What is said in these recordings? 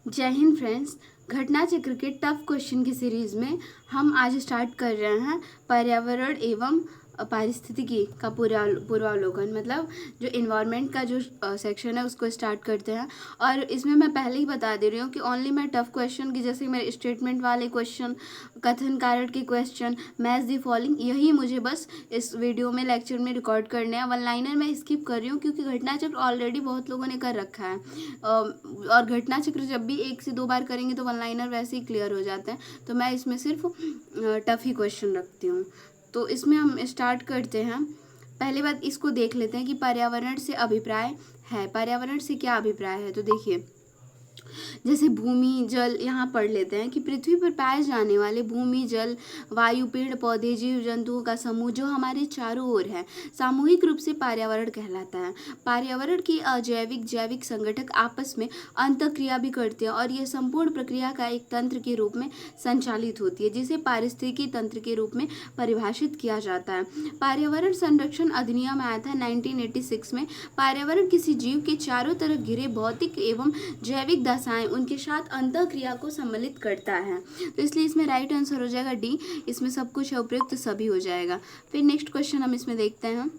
जय हिंद फ्रेंड्स। घटना चक्र के टफ क्वेश्चन की सीरीज में हम आज स्टार्ट कर रहे हैं पर्यावरण एवं पारिस्थितिकी का पूर्वावलोकन, मतलब जो इन्वायरमेंट का जो सेक्शन है उसको स्टार्ट करते हैं। और इसमें मैं पहले ही बता दे रही हूँ कि ओनली मैं टफ क्वेश्चन की, जैसे मेरे स्टेटमेंट वाले क्वेश्चन, कथन कारक के क्वेश्चन, मैच दी फॉलोइंग, यही मुझे बस इस वीडियो में लेक्चर में रिकॉर्ड करने हैं। वन लाइनर मैं स्किप कर रही हूँ क्योंकि घटना चक्र ऑलरेडी बहुत लोगों ने कर रखा है और घटना चक्र जब भी 1 से 2 बार करेंगे तो वन लाइनर वैसे ही क्लियर हो जाते हैं। तो मैं इसमें सिर्फ टफ ही क्वेश्चन रखती हूँ। तो इसमें हम स्टार्ट करते हैं। पहले बात इसको देख लेते हैं कि पर्यावरण से अभिप्राय है। पर्यावरण से क्या अभिप्राय है? तो देखिए, जैसे भूमि जल, यहाँ पढ़ लेते हैं कि पृथ्वी पर पाए जाने वाले भूमि जल वायु पेड़ पौधे जीव जंतुओं का समूह जो हमारे चारों ओर है सामूहिक रूप से पर्यावरण कहलाता है। पर्यावरण की अजैविक जैविक संगठक आपस में अंतःक्रिया भी करते हैं और यह संपूर्ण प्रक्रिया का एक तंत्र के रूप में संचालित होती है, जिसे पारिस्थितिकी तंत्र के रूप में परिभाषित किया जाता है। पर्यावरण संरक्षण अधिनियम आया था 1986 में। पर्यावरण किसी जीव के चारों तरफ घिरे भौतिक एवं जैविक दशाएं उनके साथ अंतःक्रिया को सम्मिलित करता है। तो इसलिए इसमें राइट आंसर हो जाएगा डी। इसमें सब कुछ है, उपयुक्त सभी हो जाएगा। फिर नेक्स्ट क्वेश्चन हम इसमें देखते हैं।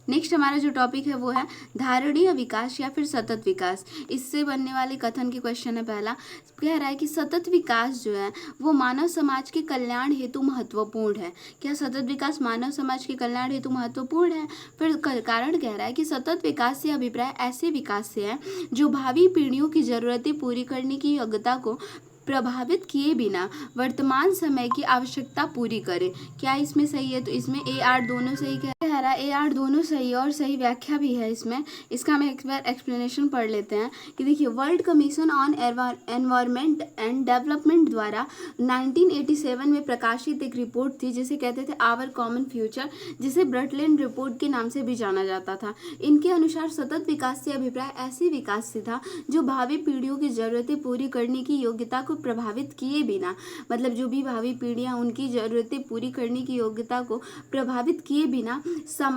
नेक्स्ट हमारा जो टॉपिक है वो है धारणीय विकास या फिर सतत विकास। इससे बनने वाले कथन के क्वेश्चन है। पहला कह रहा है कि सतत विकास जो है वो मानव समाज के कल्याण हेतु महत्वपूर्ण है। क्या सतत विकास मानव समाज के कल्याण हेतु महत्वपूर्ण है? फिर कारण कह रहा है कि सतत विकास से अभिप्राय ऐसे विकास से है जो भावी पीढ़ियों की जरूरतें पूरी करने की योग्यता को प्रभावित किए बिना वर्तमान समय की आवश्यकता पूरी करे। क्या इसमें सही है? तो इसमें ए आर दोनों सही कह रहा है। ए आर दोनों सही और सही व्याख्या भी है इसमें। इसका हम एक बार एक्सप्लेनेशन पढ़ लेते हैं कि देखिए, world commission on environment and development द्वारा 1987 में प्रकाशित एक रिपोर्ट थी जिसे कहते थे आवर कॉमन फ्यूचर, जिसे ब्रटलैंड रिपोर्ट के नाम से भी जाना जाता था। इनके अनुसार सतत विकास से अभिप्राय ऐसे विकास से था जो भावी पीढ़ियों की जरूरतें पूरी करने की योग्यता को प्रभावित किए बिना, मतलब जो भी भावी पीढ़ियां उनकी जरूरतें पूरी करने की योग्यता को प्रभावित किए बिना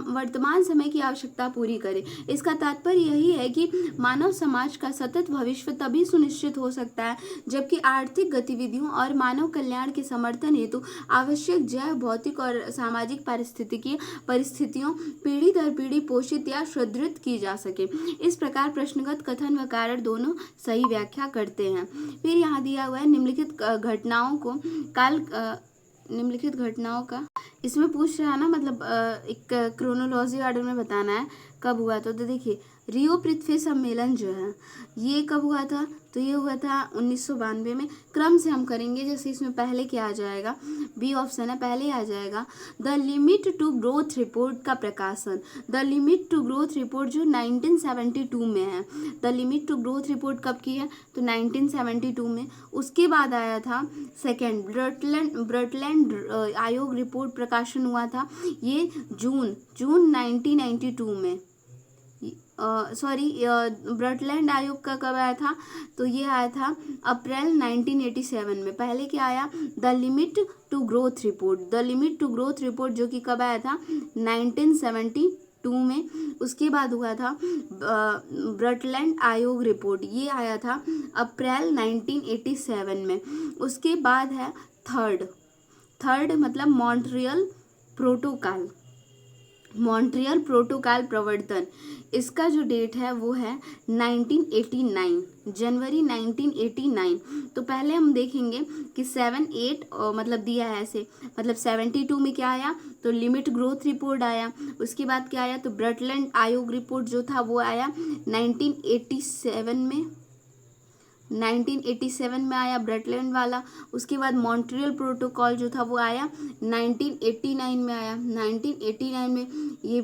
वर्तमान समय की आवश्यकता पूरी करे। इसका तात्पर्य यही है कि मानव समाज का सतत भविष्य तभी सुनिश्चित हो सकता है जबकि आर्थिक गतिविधियों और मानव कल्याण के समर्थन हेतु आवश्यक जैव भौतिक और सामाजिक पारिस्थितिकीय परिस्थितियों पीढ़ी दर पीढ़ी पोषित या सुदृढ़ की जा सके। इस प्रकार प्रश्नगत कथन व कारण दोनों सही व्याख्या करते हैं। फिर यहाँ दिया हुआ है निम्नलिखित घटनाओं का इसमें पूछ रहा है ना, मतलब एक क्रोनोलॉजी ऑर्डर में बताना है कब हुआ। तो देखिए, रियो पृथ्वी सम्मेलन जो है ये कब हुआ था? तो ये हुआ था 1992 में। क्रम से हम करेंगे, जैसे इसमें पहले क्या आ जाएगा, बी ऑप्शन है, पहले आ जाएगा the limit to growth report का प्रकाशन। The limit to growth report जो 1972 में है। The limit to growth report कब की है? तो 1972 में। उसके बाद आया था सेकेंड ब्रटलैंड आयोग रिपोर्ट प्रकाशन हुआ था, ये जून 1992 में। ब्रटलैंड आयोग का कब आया था? तो ये आया था अप्रैल 1987 में। पहले क्या आया? The limit to growth report. The limit to growth report जो कि कब आया था? 1972 में। उसके बाद हुआ था ब्रटलैंड आयोग रिपोर्ट, ये आया था अप्रैल 1987 में। उसके बाद है थर्ड मतलब मॉन्ट्रियल प्रोटोकॉल प्रवर्तन। इसका जो डेट है वो है 1989, जनवरी 1989। तो पहले हम देखेंगे कि 7-8 मतलब दिया है ऐसे, मतलब 72 में क्या आया? तो लिमिट ग्रोथ रिपोर्ट आया। उसके बाद क्या आया? तो ब्रटलैंड आयोग रिपोर्ट जो था वो आया 1987 में आया ब्रटलैंड वाला। उसके बाद मॉन्ट्रियल प्रोटोकॉल जो था वो आया 1989 में आया। 1989 में ये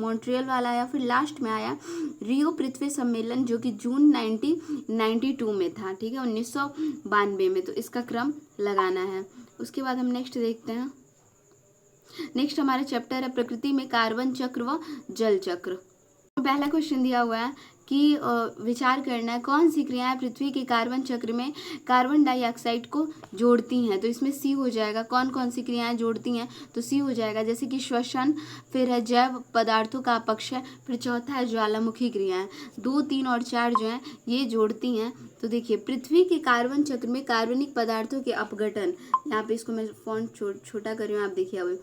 मॉन्ट्रियल वाला आया। फिर लास्ट में आया रियो पृथ्वी सम्मेलन जो कि जून 1992 में था, ठीक है, 1992 में। तो इसका क्रम लगाना है। उसके बाद हम नेक्स्ट देखते हैं। नेक्स्ट हमारा चैप्टर है प्रकृति में कार्बन चक्र व जल चक्र। पहला क्वेश्चन दिया हुआ है कि विचार करना है कौन सी क्रियाएं पृथ्वी के कार्बन चक्र में कार्बन डाइऑक्साइड को जोड़ती हैं। तो इसमें सी हो जाएगा। कौन कौन सी क्रियाएं जोड़ती हैं? तो सी हो जाएगा, जैसे कि श्वसन, फिर है जैव पदार्थों का अपक्षय, फिर चौथा है ज्वालामुखी क्रियाएं। 2, 3 और 4 जो हैं ये जोड़ती हैं तो देखिए पृथ्वी के कार्बन चक्र में कार्बनिक पदार्थों के अपघटन, यहाँ पे इसको मैं फॉन्ट छोटा कर रही हूँ, आप देखिए अब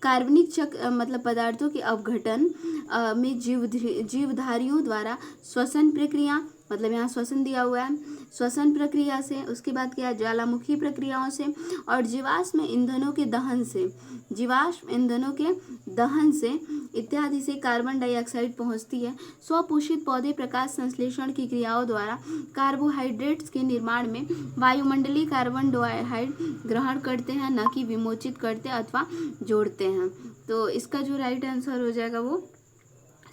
कार्बनिक चक्र मतलब पदार्थों के अपघटन में जीवधारियों द्वारा श्वसन प्रक्रिया, मतलब यहाँ श्वसन दिया हुआ है, श्वसन प्रक्रिया से, उसके बाद क्या ज्वालामुखी प्रक्रियाओं से और जीवाश्म ईंधनों के दहन से, जीवाश्म ईंधनों के दहन से इत्यादि से कार्बन डाइऑक्साइड पहुंचती है। स्वपोषित पौधे प्रकाश संश्लेषण की क्रियाओं द्वारा कार्बोहाइड्रेट्स के निर्माण में वायुमंडलीय कार्बन डाइऑक्साइड ग्रहण करते हैं, न कि विमोचित करते अथवा जोड़ते हैं। तो इसका जो राइट आंसर हो जाएगा वो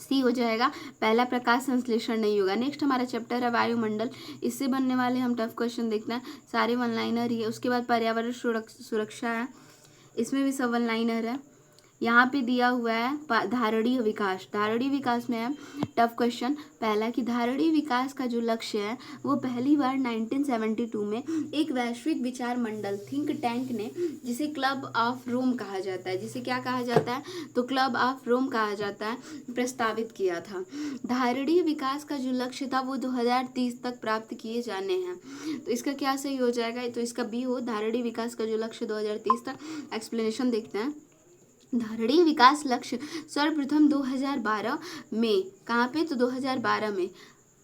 सी हो जाएगा, पहला प्रकाश संश्लेषण नहीं होगा। नेक्स्ट हमारा चैप्टर है वायुमंडल, इससे बनने वाले हम टफ क्वेश्चन देखते हैं, सारे वन लाइनर ही है। उसके बाद पर्यावरण सुरक्षा है, इसमें भी सब वन लाइनर है। यहाँ पे दिया हुआ है धारणीय विकास, धारणीय विकास में है टफ क्वेश्चन पहला कि धारणीय विकास का जो लक्ष्य है वो पहली बार 1972 में एक वैश्विक विचार मंडल थिंक टैंक ने, जिसे क्लब ऑफ रोम कहा जाता है, जिसे क्या कहा जाता है तो क्लब ऑफ रोम कहा जाता है, प्रस्तावित किया था। धारणीय विकास का जो लक्ष्य था वो 2030 तक प्राप्त किए जाने हैं। तो इसका क्या सही हो जाएगा, तो इसका बी हो, धारणीय विकास का जो लक्ष्य 2030 तक। एक्सप्लेनेशन देखते हैं। धारणीय विकास लक्ष्य सर्वप्रथम 2012 में, कहाँ पे तो 2012 में,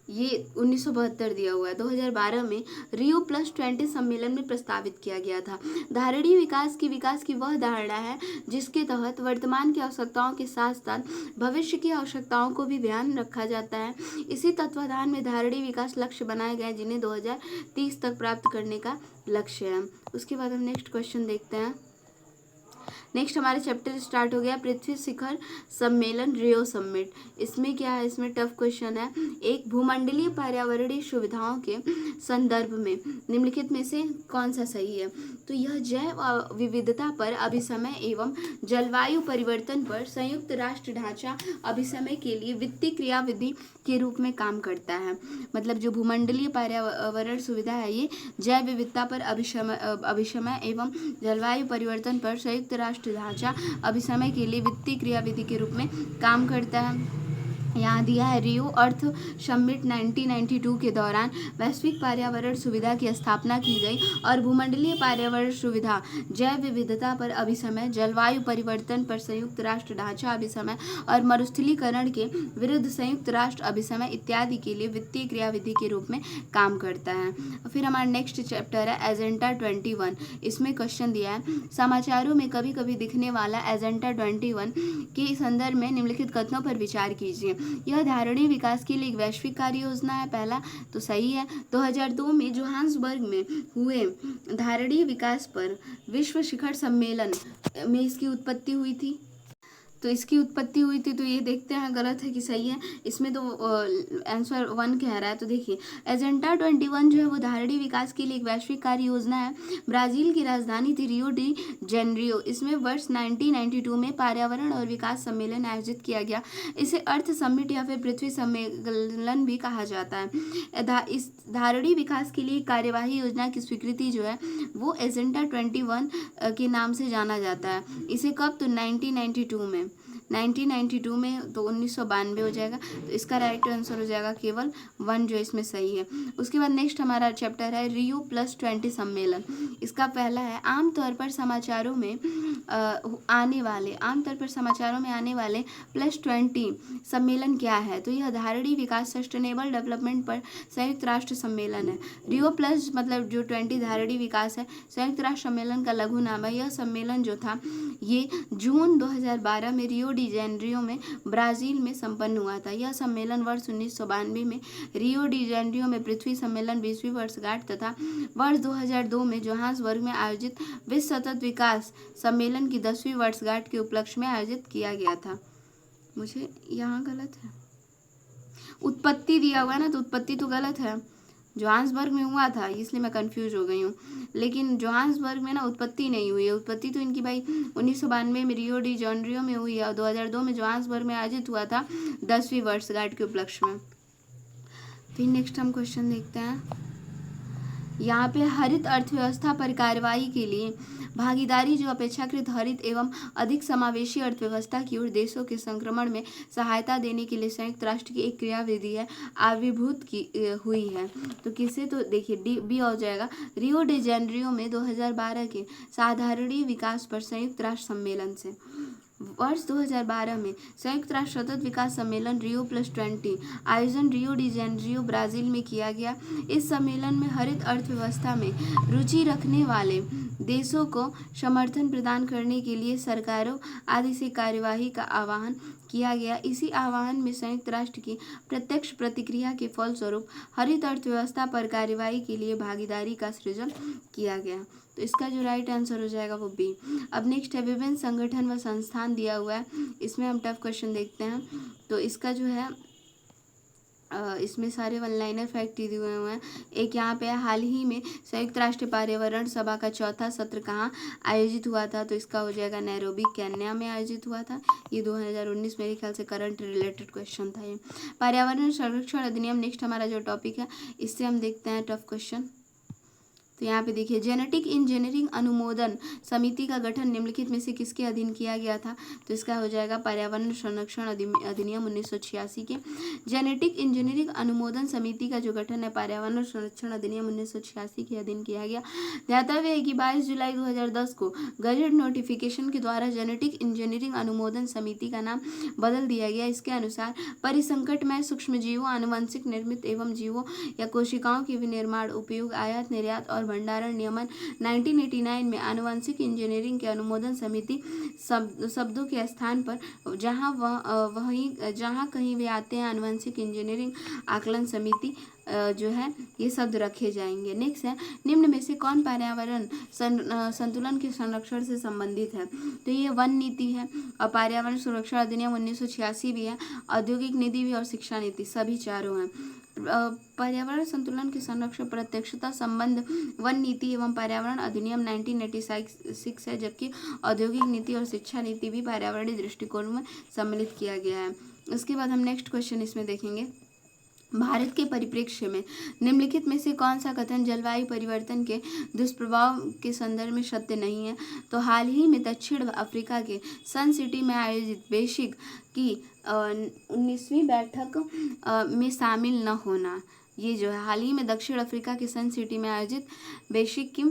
ये 1972 दिया हुआ है, 2012 में Rio+20 सम्मेलन में प्रस्तावित किया गया था। धारणीय विकास की वह धारणा है जिसके तहत वर्तमान की आवश्यकताओं के साथ साथ भविष्य की आवश्यकताओं को भी ध्यान रखा जाता है। इसी तत्वाधान में धारणीय विकास लक्ष्य बनाए गए जिन्हें 2030 तक प्राप्त करने का लक्ष्य है। उसके बाद हम नेक्स्ट क्वेश्चन देखते हैं। नेक्स्ट हमारा चैप्टर स्टार्ट हो गया पृथ्वी शिखर सम्मेलन, रियो समिट। इसमें क्या है, इसमें टफ क्वेश्चन है। एक भूमंडलीय पर्यावरणीय सुविधाओं के संदर्भ में निम्नलिखित में से कौन सा सही है, तो यह जैव विविधता पर अभिसमय एवं जलवायु परिवर्तन पर संयुक्त राष्ट्र ढांचा अभिसमय के लिए वित्तीय क्रियाविधि के रूप में काम करता है। मतलब जो भूमंडलीय पर्यावरण सुविधा है ये जैव विविधता पर अभिसमय एवं जलवायु परिवर्तन पर संयुक्त राष्ट्र ढांचा अभिसमय के लिए वित्तीय क्रियाविधि के रूप में काम करता है। यहाँ दिया है रियो अर्थ समिट 1992 के दौरान वैश्विक पर्यावरण सुविधा की स्थापना की गई और भूमंडलीय पर्यावरण सुविधा, जैव विविधता पर अभिसमय, जलवायु परिवर्तन पर संयुक्त राष्ट्र ढांचा अभिसमय और मरुस्थलीकरण के विरुद्ध संयुक्त राष्ट्र अभिसमय इत्यादि के लिए वित्तीय क्रियाविधि के रूप में काम करता है। फिर हमारा नेक्स्ट चैप्टर है एजेंडा 21। इसमें क्वेश्चन दिया है समाचारों में कभी कभी दिखने वाला एजेंडा 21 के संदर्भ में निम्नलिखित कथनों पर विचार कीजिए। यह धारणीय विकास के लिए एक वैश्विक कार्य योजना है, पहला तो सही है। 2002 में जोहान्सबर्ग में हुए धारणीय विकास पर विश्व शिखर सम्मेलन में इसकी उत्पत्ति हुई थी, तो इसकी उत्पत्ति हुई थी, तो ये देखते हैं गलत है कि सही है। इसमें तो आंसर 1 कह रहा है। तो देखिए एजेंडा 21 जो है वो धारणीय विकास के लिए एक वैश्विक कार्य योजना है। ब्राजील की राजधानी थी रियो डी जेनरियो। इसमें वर्ष 1992 में पर्यावरण और विकास सम्मेलन आयोजित किया गया। इसे अर्थ समिट या फिर पृथ्वी सम्मेलन भी कहा जाता है। इस धारणीय विकास के लिए कार्यवाही योजना की स्वीकृति जो है वो एजेंडा 21 के नाम से जाना जाता है। इसे कब, तो 1992 में, 1992 में, तो 1992 हो जाएगा। तो इसका राइट आंसर हो जाएगा केवल 1 जो इसमें सही है। उसके बाद नेक्स्ट हमारा चैप्टर है Rio+20 सम्मेलन। इसका पहला है आमतौर पर समाचारों में आने वाले +20 सम्मेलन क्या है, तो यह धारणीय विकास सस्टेनेबल डेवलपमेंट पर संयुक्त राष्ट्र सम्मेलन है। Rio+ मतलब जो 20 धारणीय विकास है, संयुक्त राष्ट्र सम्मेलन का लघु नाम है। यह सम्मेलन जो था ये जून 2012 में रियो डी जेनरियो में ब्राजील में संपन्न हुआ था। यह सम्मेलन वर्ष 1992 में रियो डी जेनरियो में पृथ्वी सम्मेलन 20वीं वर्षगांठ तथा वर्ष 2002 में जोहान्सबर्ग में आयोजित विश्व सतत विकास सम्मेलन की 10वीं वर्षगांठ के उपलक्ष्य में आयोजित किया गया था। मुझे यहाँ गलत है, उत्पत्ति दिया हुआ है ना, तो उत्पत्ति तो गलत है। जोहान्सबर्ग में हुआ था इसलिए मैं कंफ्यूज हो गई हूँ, लेकिन जोहान्सबर्ग में ना उत्पत्ति नहीं हुई है। उत्पत्ति तो इनकी भाई 1992 में रियो डी जेनरियो में हुई है और 2002 में जोहान्सबर्ग में आयोजित हुआ था 10वीं वर्षगांठ के उपलक्ष्य में। फिर नेक्स्ट हम क्वेश्चन देखते हैं। यहाँ पे हरित अर्थव्यवस्था पर कार्रवाई के लिए भागीदारी जो अपेक्षाकृत हरित एवं अधिक समावेशी अर्थव्यवस्था की ओर देशों के संक्रमण में सहायता देने के लिए संयुक्त राष्ट्र की एक क्रियाविधि है आविर्भूत की हुई है। तो किसे, तो देखिए डी बी हो जाएगा रियो डी जेनेरियो में 2012 के साधारणीय विकास पर संयुक्त राष्ट्र सम्मेलन से। वर्ष 2012 में संयुक्त राष्ट्र सतत विकास सम्मेलन Rio+20 आयोजन रियो डी जेनेरियो ब्राजील में किया गया। इस सम्मेलन में हरित अर्थव्यवस्था में रुचि रखने वाले देशों को समर्थन प्रदान करने के लिए सरकारों आदि से कार्यवाही का आह्वान किया गया। इसी आह्वान में संयुक्त राष्ट्र की प्रत्यक्ष प्रतिक्रिया के फलस्वरूप हरित अर्थव्यवस्था पर कार्यवाही के लिए भागीदारी का सृजन किया गया। तो इसका जो राइट आंसर हो जाएगा वो बी। अब नेक्स्ट है विभिन्न संगठन व संस्थान दिया हुआ है, इसमें हम टफ क्वेश्चन देखते हैं। तो इसका जो है इसमें सारे वन लाइनर फैक्ट दिए हुए हैं। एक यहाँ पे हाल ही में संयुक्त राष्ट्र पर्यावरण सभा का चौथा सत्र कहाँ आयोजित हुआ था, तो इसका हो जाएगा नैरोबी केन्या में आयोजित हुआ था। ये 2019 मेरे ख्याल से करंट रिलेटेड क्वेश्चन था ये। पर्यावरण संरक्षण अधिनियम नेक्स्ट हमारा जो टॉपिक है, इससे हम देखते हैं टफ क्वेश्चन। तो यहाँ पे देखिए जेनेटिक इंजीनियरिंग अनुमोदन समिति का गठन निम्नलिखित में से किसके अधीन किया गया था, तो इसका हो जाएगा पर्यावरण संरक्षण अधिनियम 1986 के। जेनेटिक इंजीनियरिंग अनुमोदन समिति का जो गठन है पर्यावरण संरक्षण अधिनियम 1986 के अधीन किया गया। ध्यातव्य है कि 22 जुलाई 2010 को गजट नोटिफिकेशन के द्वारा जेनेटिक इंजीनियरिंग अनुमोदन समिति का नाम बदल दिया गया। इसके अनुसार परिसंकटमय सूक्ष्मजीवों, आनुवंशिक निर्मित एवं जीवों या कोशिकाओं के विनिर्माण, उपयोग, आयात निर्यात और भंडारण नियमन 1989 में आनुवंशिक इंजीनियरिंग के अनुमोदन समिति शब्दों के स्थान पर जहाँ कहीं भी आते हैं आनुवंशिक इंजीनियरिंग आकलन समिति जो है ये शब्द रखे जाएंगे। नेक्स्ट है निम्न में से कौन पर्यावरण संतुलन के संरक्षण से संबंधित है, तो ये वन नीति है और पर्यावरण सुरक्षा अधिनियम 1986 भी है, औद्योगिक नीति भी और शिक्षा नीति, सभी चारों हैं। पर्यावरण संतुलन के संरक्षण प्रत्यक्षता संबंध वन नीति एवं पर्यावरण अधिनियम 1986 है, जबकि औद्योगिक नीति और शिक्षा नीति भी पर्यावरणीय दृष्टिकोण में सम्मिलित किया गया है। उसके बाद हम नेक्स्ट क्वेश्चन इसमें देखेंगे। भारत के परिप्रेक्ष्य में निम्नलिखित में से कौन सा कथन जलवायु परिवर्तन के दुष्प्रभाव के संदर्भ में सत्य नहीं है, तो हाल ही में दक्षिण अफ्रीका के सन सिटी में आयोजित बेसिक की 19वीं बैठक में शामिल न होना, ये जो है हाल ही में दक्षिण अफ्रीका के सन सिटी में आयोजित बेसिक की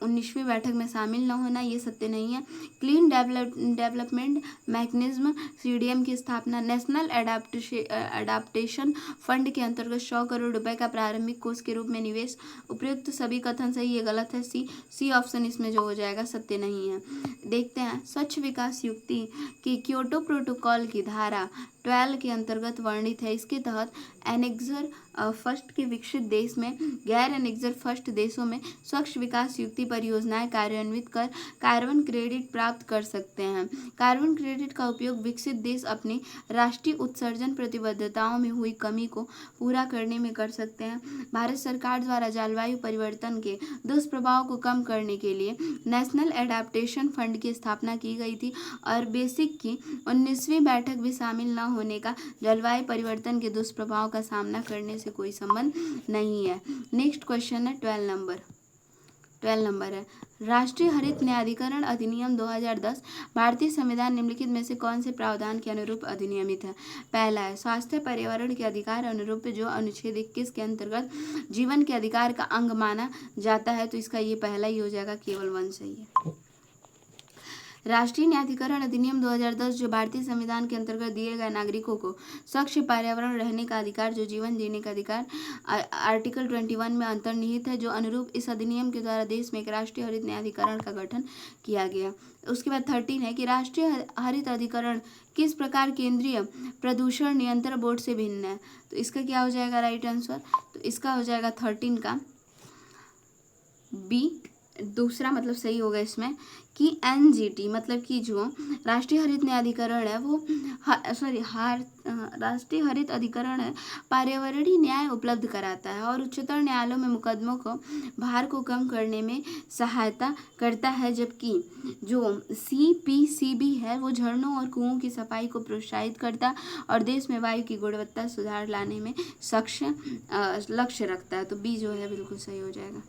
19वीं बैठक में शामिल न होना, ये सत्य नहीं है। क्लीन डेवलपमेंट मैकेनिज्म CDM की स्थापना, नेशनल एडाप्टेशन फंड के अंतर्गत 100 करोड़ रुपए का प्रारंभिक कोष के रूप में निवेश, उपयुक्त सभी कथन सही, ये गलत है। सी ऑप्शन इसमें जो हो जाएगा सत्य नहीं है। देखते हैं स्वच्छ विकास युक्ति की क्योटो प्रोटोकॉल की धारा 12 के अंतर्गत वर्णित है। इसके तहत एनेक्सर फर्स्ट के विकसित देश में गैर एनेक्सर फर्स्ट देशों में स्वच्छ विकास युक्ति परियोजनाएं कार्यान्वित कर कार्बन क्रेडिट प्राप्त कर सकते हैं। कार्बन क्रेडिट का उपयोग विकसित देश अपनी राष्ट्रीय उत्सर्जन प्रतिबद्धताओं में हुई कमी को पूरा करने में कर सकते हैं। भारत सरकार द्वारा जलवायु परिवर्तन के दुष्प्रभाव को कम करने के लिए नेशनल एडाप्टेशन फंड की स्थापना की गई थी और बेसिक की 19वीं बैठक भी शामिल न होने का जलवायु परिवर्तन के दुष्प्रभाव का सामना करने से कोई संबंध नहीं है। नेक्स्ट क्वेश्चन है 12 नंबर है राष्ट्रीय हरित न्यायाधिकरण अधिनियम 2010 भारतीय संविधान निम्नलिखित में से कौन से प्रावधान के अनुरूप अधिनियमित है। पहला है स्वास्थ्य पर्यावरण के अधिकार अनुरूप जो अनुच्छेद 21 के अंतर्गत जीवन के अधिकार का अंग माना जाता है, तो इसका ये पहला ही हो जाएगा, केवल 1 सही है। राष्ट्रीय न्यायाधिकरण अधिनियम 2010 जो भारतीय संविधान के अंतर्गत दिए गए नागरिकों को स्वच्छ पर्यावरण रहने का अधिकार, जो जीवन जीने का अधिकार आर्टिकल 21 में अंतर्निहित है, जो अनुरूप इस अधिनियम के द्वारा देश में एक राष्ट्रीय हरित न्यायाधिकरण का गठन किया गया। उसके बाद 13 है कि राष्ट्रीय हरित अधिकरण किस प्रकार केंद्रीय प्रदूषण नियंत्रण बोर्ड से भिन्न है, तो इसका क्या हो जाएगा राइट आंसर, तो इसका हो जाएगा 13 का बी, दूसरा मतलब सही होगा इसमें कि एनजीटी मतलब कि जो राष्ट्रीय हरित न्यायाधिकरण है वो राष्ट्रीय हरित अधिकरण है पर्यावरणीय न्याय उपलब्ध कराता है और उच्चतर न्यायालयों में मुकदमों को भार को कम करने में सहायता करता है, जबकि जो सीपीसीबी है वो झरनों और कुओं की सफाई को प्रोत्साहित करता और देश में वायु की गुणवत्ता सुधार लाने में सक्षम लक्ष्य रखता है। तो बी जो है बिल्कुल सही हो जाएगा।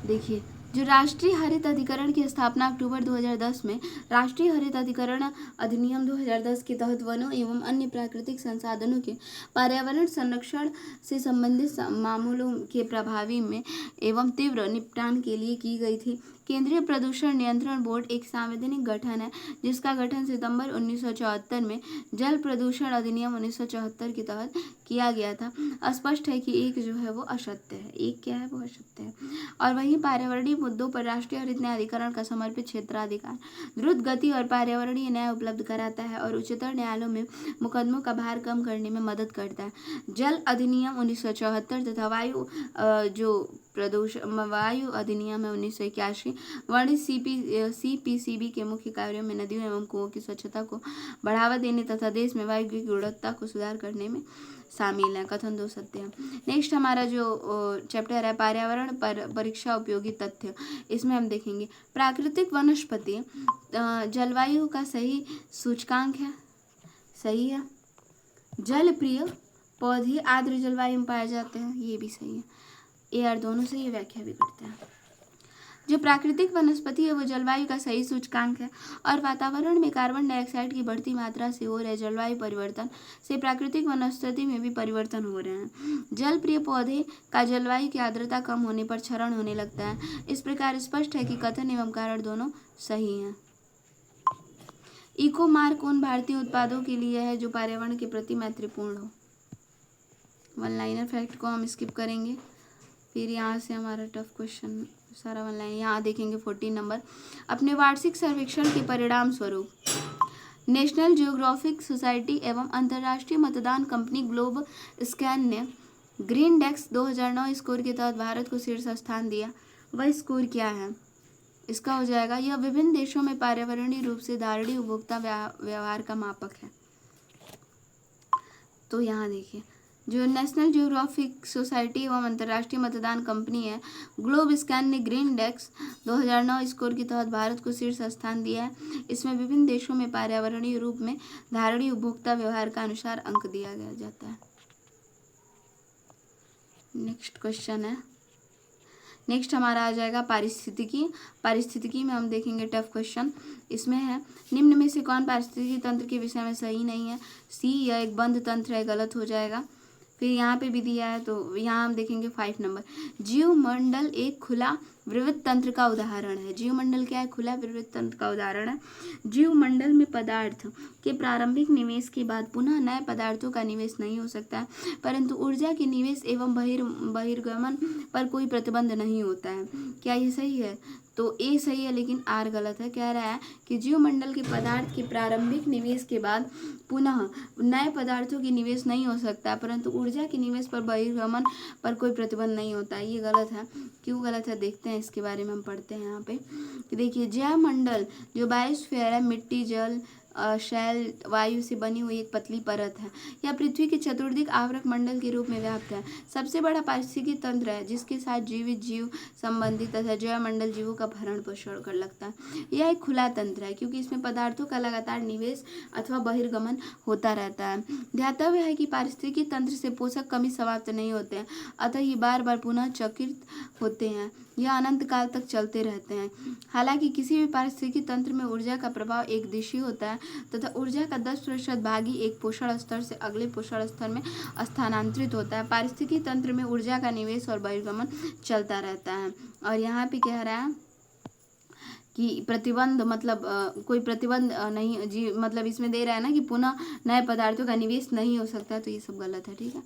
देखिए, जो राष्ट्रीय हरित अधिकरण की स्थापना अक्टूबर 2010 में राष्ट्रीय हरित अधिकरण अधिनियम 2010 के तहत वनों एवं अन्य प्राकृतिक संसाधनों के पर्यावरण संरक्षण से संबंधित मामलों के प्रभावी में एवं तीव्र निपटान के लिए की गई थी। केंद्रीय प्रदूषण नियंत्रण बोर्ड एक संवैधानिक गठन है जिसका गठन सितंबर 1974 में जल प्रदूषण अधिनियम 1974 के तहत किया गया था। स्पष्ट है कि एक जो है वो असत्य है, एक क्या है वो असत्य है। और वहीं पर्यावरणीय मुद्दों पर राष्ट्रीय हरित न्यायाधिकरण का समर्पित क्षेत्राधिकार द्रुत गति और पर्यावरणीय न्याय उपलब्ध कराता है और उच्चतर न्यायालयों में मुकदमों का भार कम करने में मदद करता है। जल अधिनियम 1974 तथा वायु अधिनियम है 1981 वर्णित सीपीसीबी के मुख्य कार्यों में नदियों एवं कुओं की स्वच्छता को बढ़ावा देने तथा देश में वायु की गुणवत्ता को सुधार करने में शामिल है। कथन 2 सत्य है। नेक्स्ट हमारा जो चैप्टर है पर्यावरण पर परीक्षा उपयोगी तथ्य, इसमें हम देखेंगे प्राकृतिक वनस्पति जलवायु का सही सूचकांक है, सही है। जल प्रिय पौधे आर्द्र जलवायु में पाए जाते हैं, ये भी सही है। ए और दोनों से ये व्याख्या भी करते हैं। जो प्राकृतिक वनस्पति है वो जलवायु का सही सूचकांक है और वातावरण में कार्बन डाइऑक्साइड की बढ़ती मात्रा से हो रहे जलवायु परिवर्तन से प्राकृतिक वनस्पति में भी परिवर्तन हो रहे हैं। जल प्रिय पौधे का जलवायु की आर्द्रता कम होने पर क्षरण होने लगता है। इस प्रकार स्पष्ट है कि कथन एवं कारण दोनों सही हैं। इको मार्क उन भारतीय उत्पादों के लिए है जो पर्यावरण के प्रति मैत्रीपूर्ण हो। वन लाइनर फैक्ट को हम स्किप करेंगे। फिर यहाँ से हमारा टफ क्वेश्चन सारा वन लाइन यहाँ देखेंगे 14 नंबर। अपने वार्षिक सर्वेक्षण के परिणाम स्वरूप नेशनल जियोग्राफिक सोसाइटी एवं अंतर्राष्ट्रीय मतदान कंपनी ग्लोब स्कैन ने ग्रीन डेस्क 2009 स्कोर के तहत भारत को शीर्ष स्थान दिया। वह स्कोर क्या है? इसका हो जाएगा यह विभिन्न देशों में पर्यावरणीय रूप से धारणीय उपभोक्ता व्यवहार का मापक है। तो यहाँ देखिए जो नेशनल जियोग्राफिक सोसाइटी एवं अंतर्राष्ट्रीय मतदान कंपनी है ग्लोब स्कैन ने ग्रीन डेस्क 2009 स्कोर के तहत भारत को शीर्ष स्थान दिया है। इसमें विभिन्न देशों में पर्यावरणीय रूप में धारणीय उपभोक्ता व्यवहार का अनुसार अंक दिया गया जाता है। नेक्स्ट क्वेश्चन है, नेक्स्ट हमारा आ जाएगा पारिस्थितिकी में हम देखेंगे टफ क्वेश्चन। इसमें है निम्न में से कौन पारिस्थितिकी तंत्र के विषय में सही नहीं है? सी यह एक बंद तंत्र है, गलत हो जाएगा। फिर यहाँ पे भी दिया है तो यहाँ हम देखेंगे 5 नंबर। जीवमंडल एक खुला विवृत तंत्र का उदाहरण है। जीवमंडल क्या है? खुला विवृत तंत्र का उदाहरण है। जीवमंडल में पदार्थ के प्रारंभिक निवेश के बाद पुनः नए पदार्थों का निवेश नहीं हो सकता है, परंतु ऊर्जा के निवेश एवं बहिर्गमन पर कोई प्रतिबंध नहीं होता है। क्या ये सही है? तो ए सही है लेकिन आर गलत है। कह रहा है कि जीवमंडल के पदार्थ के प्रारंभिक निवेश के बाद पुनः नए पदार्थों की निवेश नहीं हो सकता, परंतु ऊर्जा के निवेश पर बहिर्गमन पर कोई प्रतिबंध नहीं होता। ये गलत है। क्यों गलत है देखते हैं, इसके बारे में हम पढ़ते हैं यहाँ पे कि देखिए जैवमंडल जो बायोस्फीयर है मिट्टी जल शैल वायु से बनी हुई एक पतली परत है। यह पृथ्वी के चतुर्दिक आवरक मंडल के रूप में व्याप्त है। सबसे बड़ा पारिस्थितिकी तंत्र है जिसके साथ जीवित जीव संबंधित तथा जैवमंडल जीवों का भरण पोषण कर लगता है। यह एक खुला तंत्र है क्योंकि इसमें पदार्थों का लगातार निवेश अथवा बहिर्गमन होता रहता है। ध्यातव्य है कि पारिस्थितिकी तंत्र से पोषक कमी समाप्त नहीं होते हैं, अतः ये बार बार पुनः चक्रित होते हैं। यह अनंत काल तक चलते रहते हैं। हालांकि किसी भी पारिस्थितिकी तंत्र में ऊर्जा का प्रभाव एक दिशी होता है तथा ऊर्जा का 10% भाग ही एक पोषण स्तर से अगले पोषण स्तर में स्थानांतरित होता है। पारिस्थितिकी तंत्र में ऊर्जा का निवेश और बहिर्गमन चलता रहता है। और यहाँ पे कह रहा है कि प्रतिबंध मतलब कोई प्रतिबंध नहीं जी, मतलब इसमें दे रहा है ना कि पुनः नए पदार्थों का निवेश नहीं हो सकता, तो ये सब गलत है। ठीक है।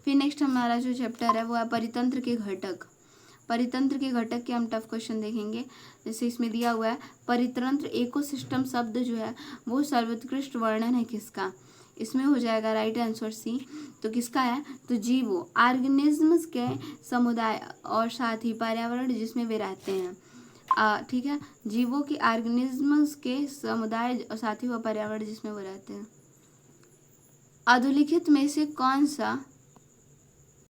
फिर नेक्स्ट हमारा जो चैप्टर है वो है परितंत्र के घटक। परितंत्र के घटक के हम टफ क्वेश्चन देखेंगे। जैसे इसमें दिया हुआ है परितंत्र इकोसिस्टम शब्द जो है वो सर्वोत्कृष्ट वर्णन है किसका? इसमें हो जाएगा राइट आंसर सी। तो किसका है, तो जीवों ऑर्गेनिजम्स के समुदाय और साथ ही पर्यावरण जिसमें वे रहते हैं। ठीक है, जीवों की ऑर्गेनिजम्स के समुदाय और साथ ही वह पर्यावरण जिसमें वो रहते हैं। अधोलिखित में से कौन सा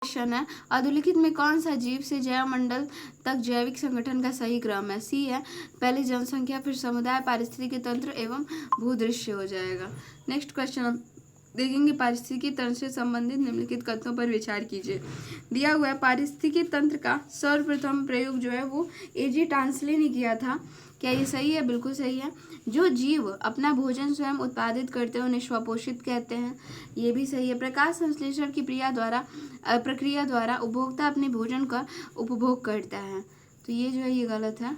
क्वेश्चन है, अधोलिखित में कौन सा जीव से जैवमंडल तक जैविक संगठन का सही क्रम है। सी है, पहले जनसंख्या, फिर समुदाय, पारिस्थितिकी तंत्र एवं भूदृश्य हो जाएगा। नेक्स्ट क्वेश्चन हम देखेंगे, पारिस्थितिकी तंत्र से संबंधित निम्नलिखित कथनों पर विचार कीजिए। दिया हुआ है पारिस्थितिकी तंत्र का सर्वप्रथम प्रयोग जो है वो एजी टांसले ने किया था। क्या ये सही है, बिल्कुल सही है। जो जीव अपना भोजन स्वयं उत्पादित करते हैं उन्हें स्वपोषित कहते हैं, ये भी सही है। प्रकाश संश्लेषण की प्रक्रिया द्वारा उपभोक्ता अपने भोजन का उपभोग करता है, तो ये जो है ये गलत है,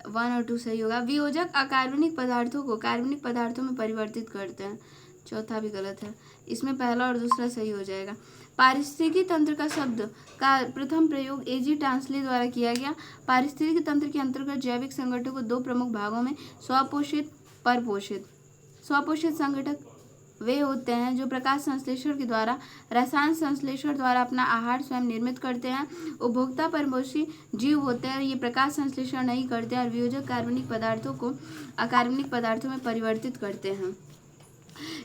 1 और 2 सही होगा। वियोजक अकार्बनिक पदार्थों को कार्बनिक पदार्थों में परिवर्तित करते हैं, चौथा भी गलत है, इसमें पहला और दूसरा सही हो जाएगा। पारिस्थितिकी तंत्र का शब्द का प्रथम प्रयोग एजी टांसले द्वारा किया गया। पारिस्थितिकी तंत्र के अंतर्गत जैविक संगठन को 2 प्रमुख भागों में स्वपोषित, परपोषित। स्वपोषित संगठक वे होते हैं जो प्रकाश संश्लेषण के द्वारा, रसायन संश्लेषण द्वारा अपना आहार स्वयं निर्मित करते हैं। उपभोक्ता परपोषी जीव होते हैं, ये प्रकाश संश्लेषण नहीं करते और वियोजक कार्बनिक पदार्थों को अकार्बनिक पदार्थों में परिवर्तित करते हैं।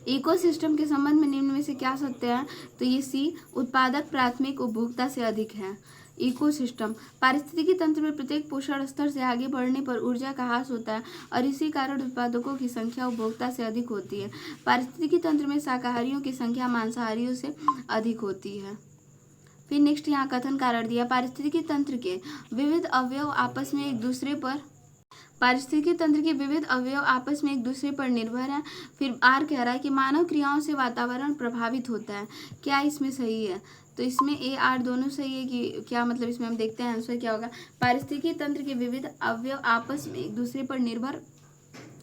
इकोसिस्टम के संबंध में निम्न में से क्या सत्य है, तो ये सी, उत्पादक प्राथमिक उपभोक्ता से अधिक है। इकोसिस्टम पारिस्थितिकी तंत्र में प्रत्येक पोषण स्तर से आगे बढ़ने पर ऊर्जा का ह्रास होता है और इसी कारण उत्पादकों की संख्या उपभोक्ता से अधिक होती है। पारिस्थितिकी तंत्र में शाकाहारियों की संख्या मांसाहारियों से अधिक होती है। फिर नेक्स्ट यहाँ कथन कारण दिया, पारिस्थितिकी तंत्र के विविध अवयव आपस में एक दूसरे पर निर्भर है। फिर आर कह रहा है कि मानव क्रियाओं से वातावरण प्रभावित होता है, क्या इसमें सही है, तो इसमें ए आर दोनों सही है कि क्या, मतलब इसमें हम देखते हैं आंसर क्या होगा। पारिस्थितिकी तंत्र के विविध अवयव आपस में एक दूसरे पर निर्भर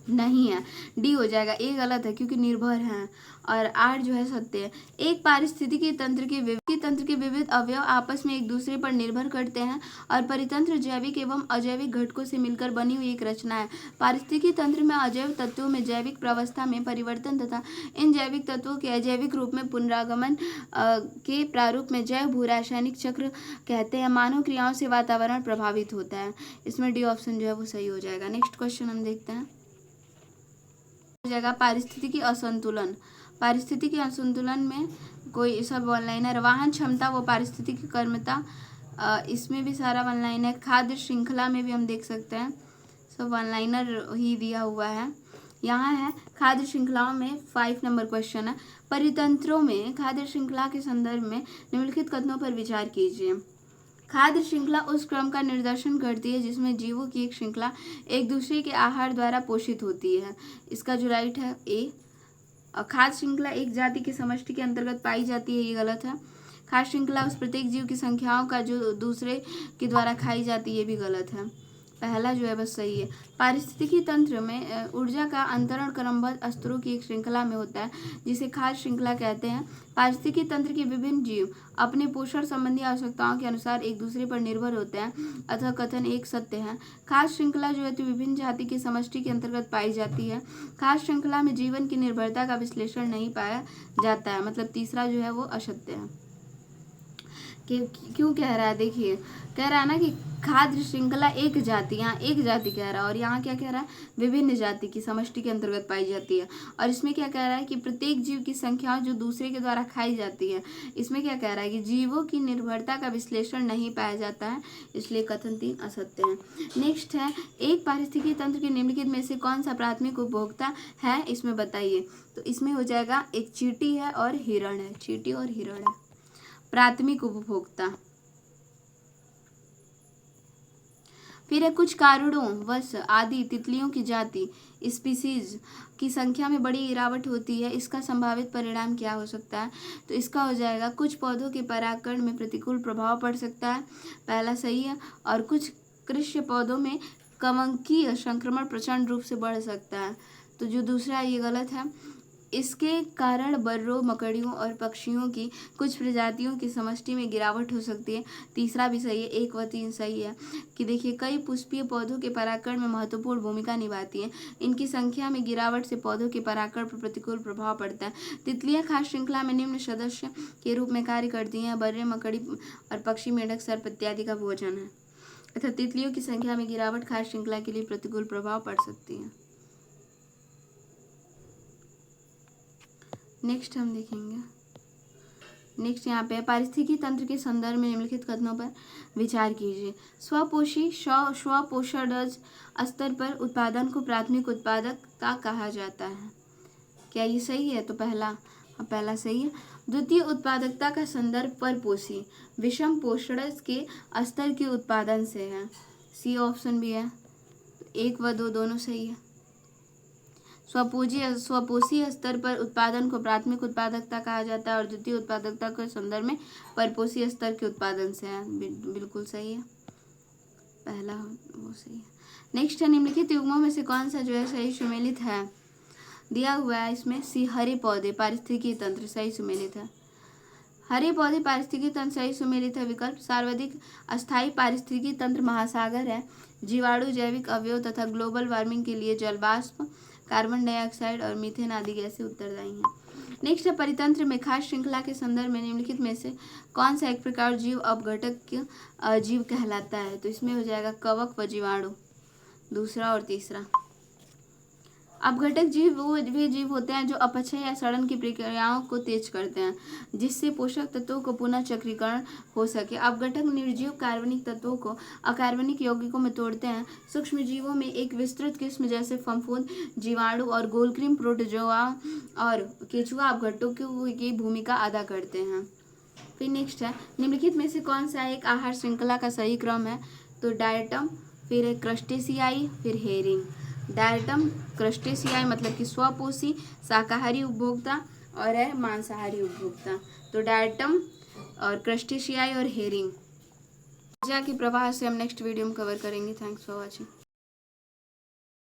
नहीं है, डी हो जाएगा, ए गलत है क्योंकि निर्भर हैं और आर जो है सत्य है। एक पारिस्थितिकी तंत्र के विविध अवयव आपस में एक दूसरे पर निर्भर करते हैं और परितंत्र जैविक एवं अजैविक घटकों से मिलकर बनी हुई एक रचना है। पारिस्थितिकी तंत्र में अजैव तत्वों में जैविक प्रावस्था में परिवर्तन तथा इन जैविक तत्वों के अजैविक रूप में पुनरागमन के प्रारूप में जैव भू रासायनिक चक्र कहते हैं। मानव क्रियाओं से वातावरण प्रभावित होता है, इसमें डी ऑप्शन जो है वो सही हो जाएगा। नेक्स्ट क्वेश्चन हम देखते हैं, जगह पारिस्थितिकी असंतुलन। पारिस्थितिकी असंतुलन में कोई सब वन लाइनर, वाहन क्षमता व पारिस्थितिकी कर्मता, इसमें भी सारा वन लाइन है। खाद्य श्रृंखला में भी हम देख सकते हैं सब वन लाइनर ही दिया हुआ है। यहाँ है खाद्य श्रृंखलाओं में 5 नंबर क्वेश्चन है, परितंत्रों में खाद्य श्रृंखला के संदर्भ में निम्नलिखित कथनों पर विचार कीजिए। खाद्य श्रृंखला उस क्रम का निर्देशन करती है जिसमें जीवों की एक श्रृंखला एक दूसरे के आहार द्वारा पोषित होती है, इसका जो राइट है ए। खाद्य श्रृंखला एक जाति के समष्टि के अंतर्गत पाई जाती है, ये गलत है। खाद्य श्रृंखला उस प्रत्येक जीव की संख्याओं का जो दूसरे के द्वारा खाई जाती है, ये भी गलत है, पहला जो है बस सही है। पारिस्थितिकी तंत्र में ऊर्जा का अंतरण क्रमबद्ध स्तरों की एक श्रृंखला में होता है जिसे खाद्य श्रृंखला कहते हैं। पारिस्थितिकी तंत्र के विभिन्न जीव अपने पोषण संबंधी आवश्यकताओं के अनुसार एक दूसरे पर निर्भर होते हैं, अतः कथन एक सत्य है। खाद्य श्रृंखला जो है तो विभिन्न जाति की समष्टि के अंतर्गत पाई जाती है। खाद्य श्रृंखला में जीवन की निर्भरता का विश्लेषण नहीं पाया जाता है, मतलब तीसरा जो है वो असत्य है। क्यों कह रहा है, देखिए कह रहा है ना कि खाद्य श्रृंखला एक जाति, यहाँ एक जाति कह रहा है और यहाँ क्या कह रहा है, विभिन्न जाति की समष्टि के अंतर्गत पाई जाती है। और इसमें क्या कह रहा है कि प्रत्येक जीव की संख्या जो दूसरे के द्वारा खाई जाती है। इसमें क्या कह रहा है कि जीवों की निर्भरता का विश्लेषण नहीं पाया जाता है, इसलिए कथन 3 असत्य है। नेक्स्ट है, एक पारिस्थितिकी तंत्र के निम्नलिखित में से कौन सा प्राथमिक उपभोक्ता है, इसमें बताइए। तो इसमें हो जाएगा एक चींटी है और हिरण है, चींटी और हिरण है प्राथमिक उपभोक्ता। फिर है कुछ कारणों वश आदि तितलियों की जाति स्पीसीज की संख्या में बड़ी गिरावट होती है, इसका संभावित परिणाम क्या हो सकता है। तो इसका हो जाएगा कुछ पौधों के परागकण में प्रतिकूल प्रभाव पड़ सकता है, पहला सही है। और कुछ कृषि पौधों में कवकीय संक्रमण प्रचंड रूप से बढ़ सकता है, तो जो दूसरा ये गलत है। इसके कारण बर्रों, मकड़ियों और पक्षियों की कुछ प्रजातियों की समष्टि में गिरावट हो सकती है। तीसरा भी सही है, 1 व 3 सही है कि देखिए कई पुष्पीय पौधों के परागकण में महत्वपूर्ण भूमिका निभाती हैं। इनकी संख्या में गिरावट से पौधों के परागकण पर प्रतिकूल प्रभाव पड़ता है। तितलियां खास श्रृंखला में निम्न सदस्य के रूप में कार्य करती हैं। बर्रे, मकड़ी और पक्षी, मेढक, सर्प इत्यादि का भोजन है। अतः तितलियों की संख्या में गिरावट खास श्रृंखला के लिए प्रतिकूल प्रभाव पड़ सकती है। नेक्स्ट हम देखेंगे, नेक्स्ट यहाँ पे पारिस्थितिकी तंत्र के संदर्भ में निम्नलिखित कथनों पर विचार कीजिए। स्वपोषी स्वपोषणज स्तर पर उत्पादन को प्राथमिक उत्पादकता कहा जाता है। क्या ये सही है? तो पहला सही है। द्वितीय उत्पादकता का संदर्भ परपोषी विषम पोषणज के स्तर के उत्पादन से है। सी ऑप्शन भी है। 1 व 2 दोनों सही है। स्वपोषी स्तर पर उत्पादन को प्राथमिक उत्पादकता कहा जाता है और द्वितीय उत्पादकता के संदर्भ में परपोषी स्तर के उत्पादन से है। बिल्कुल सही है, पहला वो सही है। नेक्स्ट है, निम्नलिखित युग्मों में से कौन सा जो है सही सुमेलित है? दिया हुआ है इसमें सी हरे पौधे पारिस्थितिकी तंत्र सही सुमेलित है। हरे पौधे पारिस्थितिकी तंत्र सही सुमेलित है। विकल्प सर्वाधिक अस्थायी पारिस्थितिकी तंत्र महासागर है। जीवाणु, जैविक अवयव तथा ग्लोबल वार्मिंग के लिए जलवाष्प, कार्बन डाइऑक्साइड और मीथेन आदि गैसें उत्तरदायी हैं। नेक्स्ट है, परितंत्र में खास श्रृंखला के संदर्भ में निम्नलिखित में से कौन सा एक प्रकार जीव अपघटक जीव कहलाता है? तो इसमें हो जाएगा कवक व जीवाणु, दूसरा और तीसरा। अपघटक जीव वे जीव होते हैं जो अपचय या सड़न की प्रक्रियाओं को तेज करते हैं, जिससे पोषक तत्वों को पुनः चक्रीकरण हो सके। अपघटक निर्जीव कार्बनिक तत्वों को अकार्बनिक यौगिकों में तोड़ते हैं। सूक्ष्म जीवों में एक विस्तृत किस्म जैसे फफूंद, जीवाणु और गोलकृमि, प्रोटोजोआ और केंचुआ अपघटकों की भूमिका अदा करते हैं। फिर नेक्स्ट है, निम्नलिखित में से कौन सा एक आहार श्रृंखला का सही क्रम है? तो डायटम, फिर है क्रस्टेशियाई, फिर हेरिंग। डायटम क्रस्टेशियाई मतलब कि स्वपोषी शाकाहारी उपभोक्ता और है मांसाहारी उपभोक्ता। तो डायटम और क्रस्टेशियाई और हेरिंग। ऊर्जा के प्रवाह से हम नेक्स्ट वीडियो में कवर करेंगे। Thanks for watching.